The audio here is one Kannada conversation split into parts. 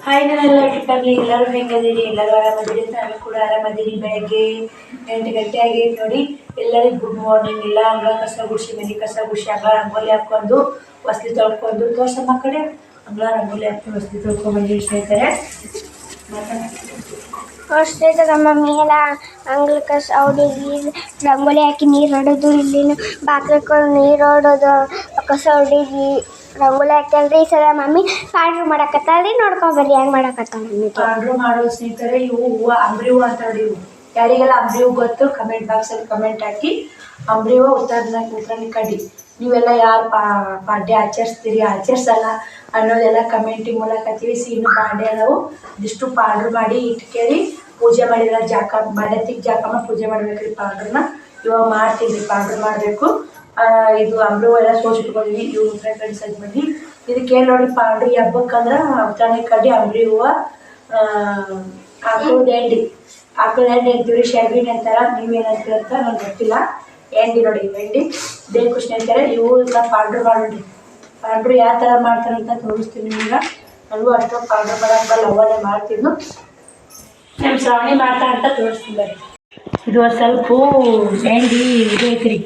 ಹಾಯ್ ನಾನೆಲ್ಲ ಟಿಪ್ಪಲ್ಲಿ ಎಲ್ಲರೂ ಹೆಂಗದಿರಿ, ಎಲ್ಲರೂ ಆರಾಮದಿರಿ. ನಾನು ಕೂಡ ಆರಾಮದಿರಿ. ಬೆಳಗ್ಗೆ 8 ಗಂಟೆ ಆಗೈತೆ ನೋಡಿ. ಎಲ್ಲರಿಗೂ ಗುಡ್ ಮಾರ್ನಿಂಗ್. ಎಲ್ಲ ಅಂಗಳ ಕಸ ಗುಡಿಸಿ, ಮನೆ ಕಸ ಗುಡಿಸಿ, ಅಂಗಳ ರಂಗೋಲಿ ಹಾಕ್ಕೊಂಡು, ಹೊಸ್ಲಿ ತೊಳ್ಕೊಂಡು, ತೋರ್ಸಮ್ಮ ಕಡೆ ಅಂಗಳ ರಂಗೋಲಿ ಹಾಕ್ಕೊಂಡು ಹೊಸ್ಲಿ ತೊಳ್ಕೊಂಡು ಬಂದಿರಿ ಸ್ನೇಹಿತರೆ. ಸ್ನೇಹಿತರೆ, ಮಮ್ಮಿ ಎಲ್ಲ ಅಂಗಳ ಕಸ ಹೊಡಿಗಿ ರಂಗೋಲಿ ಹಾಕಿ ನೀರು ಹೊಡೋದು, ಇಲ್ಲಿನ ಬಾಕ್ಲಕ್ಕೆ ನೀರು ಹೊಡೋದು, ಕಸ ಹೊಡಿಗಿ ರಂಗೋಲಿ ಹಾಕ್ಯಲ್ರಿ. ಈ ಸಲ ಮಮ್ಮಿ ಪಾಡ್ರು ಮಾಡಕತ್ತಾಳ್ರಿ. ನೋಡ್ಕೊಂಡ್ ಬರ್ರಿ ಹೆಂಗ್ ಮಾಡಕತ್ತಾಳ ಮಮ್ಮಿ. ಪಾಡ್ರು ಮಾಡೋದು ಸ್ನೇಹಿತರೆ. ಇವು ಹೂವು ಅಂಬ್ರಿ ಹೂವು ಅಂತ ನೋಡಿ. ಇವು ಯಾರಿಗೆಲ್ಲ ಅಂಬ್ರಿ ಹೂವು ಗೊತ್ತು ಕಮೆಂಟ್ ಬಾಕ್ಸಲ್ಲಿ ಕಮೆಂಟ್ ಹಾಕಿ. ಅಂಬ್ರಿ ಹೂವು ಉತ್ತರನಿ ಕಡ್ಡಿ. ನೀವೆಲ್ಲ ಯಾರು ಪಾಡ್ಯ ಆಚರಿಸ್ತೀರಿ, ಆಚರಿಸಲ್ಲ ಅನ್ನೋದೆಲ್ಲ ಕಮೆಂಟಿಂಗ್ ಮೂಲಕ ತಿಳಿಸಿ. ಇನ್ನು ಪಾಡ್ಯ ನಾವು ಇದಿಷ್ಟು ಪಾಡ್ರು ಮಾಡಿ ಇಟ್ಕೇರಿ ಪೂಜೆ ಮಾಡಿದ್ರೆ ಬಾಡ್ಯತಿಗೆ ಜಾಕಮ್ಮ ಪೂಜೆ ಮಾಡ್ಬೇಕ್ರಿ. ಪಾಡ್ರನ್ನ ಇವಾಗ ಮಾಡ್ತೀವಿ. ಪಾಡ್ರು ಮಾಡಬೇಕು. ಇದು ಅಂಬ್ರಿ ಹೂವು ಎಲ್ಲ ಸೋಸಿಟ್ಕೊಂಡಿವಿ. ಇವು ಉತ್ತರಾಣಿ ಕಡ್ಡಿ ಸಜ್ಜು ಮಾಡಿ ಇದಕ್ಕೇನು ನೋಡಿ ಪಾಡ್ರು ಹಬ್ಬಕ್ಕಂದ್ರೆ ಉತ್ತರಾಣಿ ಕಡ್ಡಿ, ಅಂಬ್ರಿ ಹೂವು, ಆಕಳದ ಎಂಡಿ ಅಂತೀವ್ರಿ, ಶೇವಿನ ಅಂತಾರ. ನೀವೇನಂತೀರ ಅಂತ ನಂಗೆ ಗೊತ್ತಿಲ್ಲ. ಎಂಡಿ ನೋಡಿ, ಎಂಡಿ ಬೇಕು ಸ್ನೇಹಿತರೆ. ಇವು ಇಲ್ಲ ಪಾಡ್ರು ಮಾಡೋಣ್ರಿ. ಪಾಡ್ರು ಯಾವ ಥರ ಮಾಡ್ತಾರಂತ ತೋರಿಸ್ತೀನಿ ನಿಮ್ಗೆ. ನನಗೂ ಅಷ್ಟೊಂದು ಪಾಡ್ರು ಮಾಡೋಕೆ ಬರಲ್ಲ, ಅವನ್ನೇ ಮಾಡ್ತಿದ್ದು. ನಮ್ಮ ಶ್ರಾವಣಿ ಮಾಡ್ತಾ ಅಂತ ತೋರಿಸ್ತೀನಿ ಬರ್ರಿ. ಇದು ಒಂದು ಸ್ವಲ್ಪ ಎಂಡಿ ಇದು ಐತ್ರಿ,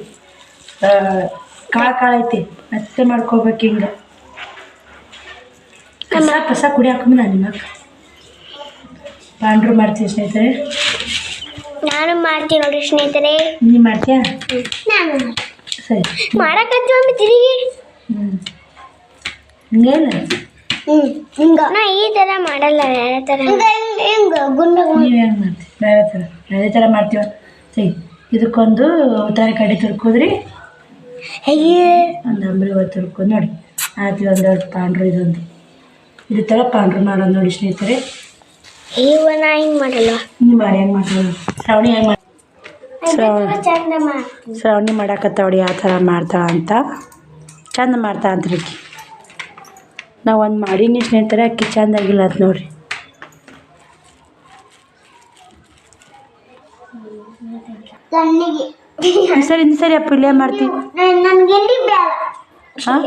ಕಾಳು ಐತಿ. ಮತ್ತೆ ಮಾಡ್ಕೋಬೇಕು ಹಿಂಗೆ ಕಸ ಕುಡಿ ಹಾಕೊಂಬ. ನಾನು ನಿಮ್ಮಕ್ಕ ಪಾಂಡ್ರು ಮಾಡ್ತೀವಿ ಸ್ನೇಹಿತರೆ. ನಾನು ಮಾಡ್ತೀನಿ ನೋಡಿ ಸ್ನೇಹಿತರೆ. ನೀ ಮಾಡ್ತೀಯಾ? ನಾನು ಸರಿ ಮಾಡಕತ್ತಿ ಮಮ್ಮಿ ತಿರುಗಿ. ಹಿಂಗೇನು ನಾ ಈ ಥರ ಮಾಡಲ್ಲ, ಬೇರೆ ಥರ. ನೀವು ಹೆಂಗೆ ಮಾಡ್ತೀವಿ? ಬೇರೆ ಥರ ಮಾಡ್ತೀವ. ಸರಿ, ಇದಕ್ಕೊಂದು ಉತ್ತರಾಣಿ ಕಡ್ಡಿ ತುರ್ಕೋದ್ರಿ, ಒಂದು ಅಂಬ್ರಿ ಹೂವು ತುರ್ಕೊಂಡು ನೋಡಿ ಆಯ್ತು. ಒಂದೆರಡು ಪಾಂಡ್ರು ಇದೊಂದು ಇದೇ ಥರ ಪಾಂಡ್ರು ಮಾಡೋದು ನೋಡಿ ಸ್ನೇಹಿತರೆ. ನಾ ಹಿಂಗೆ ಮಾಡಲ್ಲ. ನೀವು ಮಾಡಿ ಹೆಂಗೆ ಮಾಡ್ತೀವಿ? ಶ್ರಾವಣಿ ಹೆಂಗೆ ಮಾಡಿ ಶ್ರಾವಣಿ ಮಾಡಾಕತ್ತಾವಡಿ ಯಾವ ಥರ ಮಾಡ್ತಾಳ ಅಂತ. ಚಂದ ಮಾಡ್ತಾ ಅಂತ್ರಿ. ನಾವು ಒಂದು ಮಾಡೀನಿ ಸ್ನೇಹಿತರೆ, ಅಕ್ಕಿ ಚಂದಾಗಿಲ್ಲ ಅದು ನೋಡ್ರಿ. ಸರಿ ಸರಿ ಅಪ್ಪ, ಇಲ್ಲೇ ಮಾಡ್ತೀವಿ. ಹಾಂ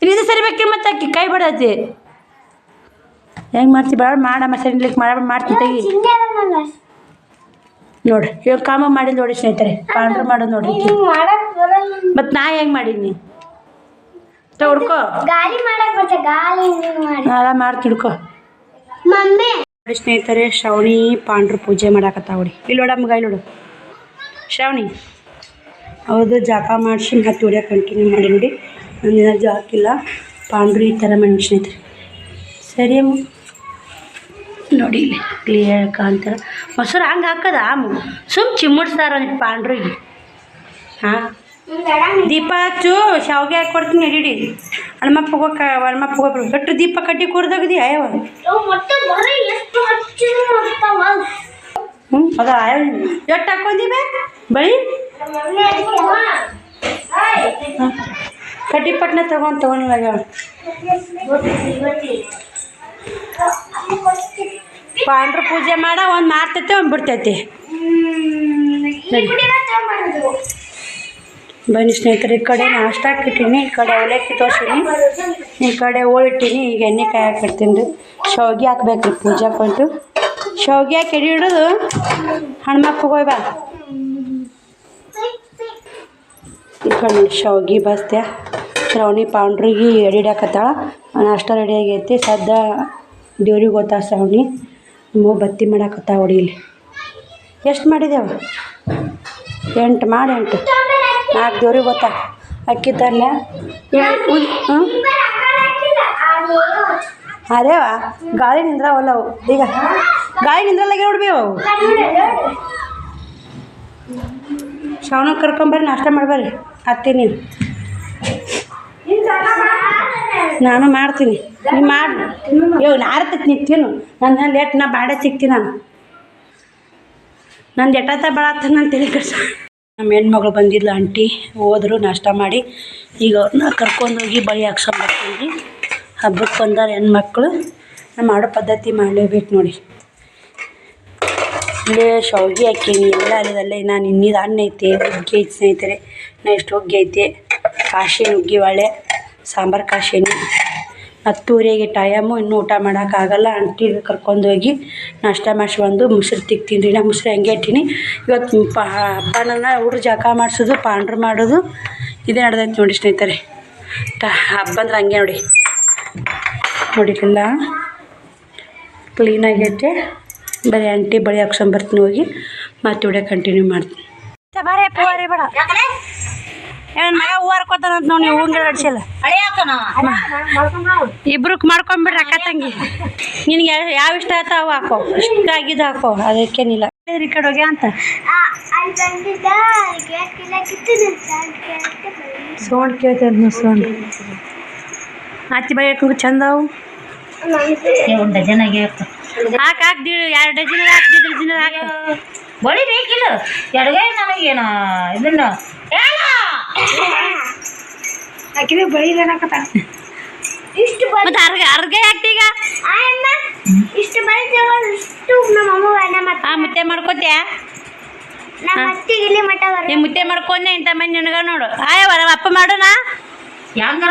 ಇದು ಸರಿ ಬೇಕಿ ಮತ್ತೆ ಅಕ್ಕಿ ಕೈ ಬಿಡತಿ. ಹೆಂಗೆ ಮಾಡ್ತೀವಿ? ಬೇಡ ಮಾಡಮ್ಮ, ಸರಿ ಮಾಡ್ತೀನಿ ತೆಗಿ ನೋಡ್ರಿ. ಇವಾಗ ಕಾಮ ಮಾಡಿದ್ ನೋಡಿ ಸ್ನೇಹಿತರೆ, ಪಾಂಡ್ರು ಮಾಡೋದು ನೋಡ್ರಿ. ಮತ್ತು ನಾ ಹೆಂಗೆ ಮಾಡೀನಿ ಹುಡ್ಕೋ, ಆರಾಮ ಮಾಡಿ ತಿಳ್ಕೊ ನೋಡಿ ಸ್ನೇಹಿತರೆ. ಶ್ರಾವಣಿ ಪಾಂಡ್ರು ಪೂಜೆ ಮಾಡಾಕತ್ತಾವಡಿ. ಇಲ್ಲಿ ನೋಡಮ್ಮ, ಇಲ್ಲಿ ನೋಡು ಶ್ರಾವಣಿ. ಹೌದು, ಜಾಕ ಮಾಡಿಸಿ ಮತ್ತೆ ಹೊಡ್ಯಕ್ಕೆ ಕಂಟಿನ್ಯೂ ಮಾಡಿ ನೋಡಿ. ನಾನು ಜಾಕಿಲ್ಲ, ಪಾಂಡ್ರು ಈ ಥರ ಮಾಡಿ ಸ್ನೇಹಿತರೆ. ಸರಿ ಅಮ್ಮ ನೋಡಿ, ಇಲ್ಲಿ ಕ್ಲಿಯರ್ ಕಾಣ್ತಾರ. ಮೊಸರು ಹಂಗೆ ಹಾಕದ ಸುಮ್ಮ ಚಿಮ್ಮಡ್ಸ್ತಾರ ಪಾಂಡ್ರಿಗೆ. ಹಾಂ, ದೀಪ ಹಚ್ಚು, ಶಾವಿಗೆ ಹಾಕಿ ಕೊಡ್ತೀನಿ. ಎಡಿಡಿ ಹಣ್ಮಪ್ಪ ಹೋಗ್ಬಿಡು. ಎಷ್ಟು ದೀಪ ಕಡ್ಡಿ ಕೊಡ್ದಾಗದಿ ಅಯ್ಯವ. ಅದ ಆಯವ ಎಷ್ಟು ಹಾಕೊಂದಿವೆ ಬಳಿ ಕಡ್ಡಿ ಪಟ್ನ ತಗೊಂಡಾಗ ಪಾಂಡ್ರು ಪೂಜೆ ಮಾಡ ಒಂದು ಮಾಡ್ತೈತೆ, ಒಂದು ಬಿಡ್ತೈತಿ. ಬನ್ನಿ ಸ್ನೇಹಿತರೆ, ಈ ಕಡೆ ನಾಷ್ಟ ಹಾಕಿಟ್ಟೀನಿ, ಈ ಕಡೆ ಅವಲಕ್ಕಿ ತೋರ್ಸೀನಿ, ಈ ಕಡೆ ಹೋಳಿಟ್ಟೀನಿ. ಈಗ ಎಣ್ಣೆ ಕಾಯಿ ಹಾಕಿಡ್ತೀನಿ ರೀ. ಶಾವಿಗೆ ಹಾಕ್ಬೇಕ್ರಿ ಪೂಜಾ ಕೊಟ್ಟು. ಶಾವಿಗೆ ಹಾಕಿ ಎಡಿ ಇಡೋದು. ಹಣ್ಮಕ್ಕ ಹೋಯ್ ಬಾ. ಈ ಕಡೆ ನೋಡಿ ಶಾವಿಗೆ ಬಸ್ತೆ. ಶ್ರಾವಣಿ ಪಾಂಡ್ರಿಗೆ ಎಡಿ ಹಾಕತ್ತಾಳ. ನಾಷ್ಟ ರೆಡಿ ಆಗೈತಿ. ಸದ್ದ ದೇವ್ರಿಗೆ ಗೊತ್ತಾ ಶ್ರಾವಣಿ ನಮ್ಮ ಬತ್ತಿ ಮಾಡಾಕತ್ತ ಹೊಡಿಲಿ. ಎಷ್ಟು ಮಾಡಿದೆವ? 8 ಮಾಡಿ 8 4 ದೇವ್ರಿಗೆ ಗೊತ್ತಾ. ಅಕ್ಕಿ ತರಲ ಅರೇವ ಗಾಳಿ ನಿಂದ್ರಾವಲ್ಲ ಅವು. ಈಗ ಗಾಳಿ ನಿಂದ್ರಲ್ಲಾಗೆ ನೋಡ್ಬೇವು. ಶ್ರಾವಣ ಕರ್ಕೊಂಬರ್ರಿ, ನಾಷ್ಟ ಮಾಡ್ಬರ್ರಿ. ಹತ್ತೀನಿ, ನಾನು ಮಾಡ್ತೀನಿ. ನೀವು ಮಾಡಿ ನಾರತೈತಿ ನಿಂತೀನು. ನನ್ನ ಲೇಟ್ ನಾ ಬಾಡ ಸಿಗ್ತೀನಿ. ನಂದು ಎಟ್ಟ ಬಾಳತ್ತ ನಾನು ತಲೆ ಕಸ. ನಮ್ಮ ಹೆಣ್ಮಗಳು ಬಂದಿಲ್ಲ, ಆಂಟಿ ಹೋದ್ರು ನಾಷ್ಟ ಮಾಡಿ. ಈಗ ಅವ್ರನ್ನ ಕರ್ಕೊಂಡೋಗಿ ಬಳಿ ಹಾಕ್ಸ್ಕೊಂಬರ್ತೀನಿ. ಹಬ್ಬಕ್ಕೆ ಬಂದಾರ ಹೆಣ್ಮಕ್ಳು. ನಾನು ಮಾಡೋ ಪದ್ಧತಿ ಮಾಡಲೇಬೇಕು ನೋಡಿ. ಇಲ್ಲೇ ಶಾವಿಗೆ ಹಾಕೀನಿ, ಎಲ್ಲ ಅಲ್ಲೇ. ನಾನು ಇನ್ನಿದು ಹಣ್ಣು ಐತೆ, ಹುಗ್ಗಿ ಐತೆ ಸ್ನೇಹಿತರೆ. ನೆಕ್ಸ್ಟ್ ಹುಗ್ಗಿ ಐತೆ, ಕಾಶಿ ನುಗ್ಗಿ ಒಳ್ಳೆ ಸಾಂಬಾರು ಕಾಶೀನಿ. 10:30 ಟೈಮು, ಇನ್ನೂ ಊಟ ಮಾಡೋಕ್ಕಾಗಲ್ಲ. ಆಂಟಿಗೆ ಕರ್ಕೊಂಡೋಗಿ ನಾಷ್ಟ ಮಾಡಿಸ್ಕೊಂಡು ಮುಸ್ರು ತಿಕ್ತೀನಿ ರೀ. ನಾ ಮುಸ್ರು ಹಂಗೆ ಇಟ್ಟೀನಿ. ಇವತ್ತು ಹಬ್ಬನ ಹುಡ್ರು ಜಳಕ ಮಾಡಿಸೋದು, ಪಾಂಡ್ರು ಮಾಡೋದು ಇದೇ ನಡೆದೈತೆ ನೋಡಿ ಸ್ನೇಹಿತರೆ. ಹಬ್ಬ ಅಂದ್ರೆ ಹಂಗೆ ನೋಡಿರಲ್ಲ ಕ್ಲೀನಾಗೈತೆ. ಬರೀ ಆಂಟಿ ಬಳಿ ಹಾಕ್ಸ್ಕೊಂಬರ್ತೀನಿ ಹೋಗಿ, ಮತ್ತೆ ವಿಡಿಯೋ ಕಂಟಿನ್ಯೂ ಮಾಡ್ತೀನಿ. ಬರೇ ಪೂರಿ ಬೇಡ ನನ್ನ ಮಗ ಹೂವು ಹರ್ಕೋತಾನಂತ ನೋಡಿ, ನೀವು ಹೂವಿನ ಅಡ್ಸಿಲ್ಲ. ಇಬ್ರಕ್ಕೆ ಮಾಡ್ಕೊಂಬಿಡ್ರಿ ಅಕ್ಕ ತಂಗಿ. ನಿನಗೆ ಯಾವ ಇಷ್ಟ ಆಯ್ತು ಅವು ಹಾಕೋ, ಇಷ್ಟ ಆಗಿದ್ದು ಹಾಕೋ, ಅದಕ್ಕೇನಿಲ್ಲ. ಈ ಕಡೆ ಹೋಗ್ಯಾ ಅಂತ ಸೌಂಡ್ ಕೇಳ್ತದ ನೀವು, ಸೌಂಡ್ ಹತ್ತಿ ಬಳಿ ಹಾಕೊಂಡು ಚಂದ ಅವು. ಒಂದು ಡಜನ್ ಆಗಿ ಹಾಕಿ 2 ಡಜನ್ ಹಾಕ್ತಿದ್ರು ದಿನ ಹಾಕಿ ಬಳಿ ಬೇಕಿಲ್ಲ. ಎಡಗೈ ನನಗೇನು ಇದನ್ನ ಹಾಕಿದ್ರೆ ಬಳಿ ಹಾಕತ್ತ ಇಷ್ಟು ಮತ್ತೆ ಅರ್ಗೆ ಹಾಕ್ತಿ ಈಗ. ಇಷ್ಟು ಬರೀತೇವ ಇಷ್ಟು ನಮ್ಮ ಅಮ್ಮ ಮುತ್ತೆ ಮಾಡ್ಕೋತ್ಯಾ? ನಮ್ಮ ಅತ್ತಿಗೆ ಇಲ್ಲಿ ಮಠ ಮುತ್ತೆ ಮಾಡ್ಕೊಂಡೆ ಇಂಥ ಮನೆ ನಿನಗ ನೋಡು. ಆಯವ್ವ ನಮ್ಮ ಅಪ್ಪ ಮಾಡೋಣ. ಹೆಂಗ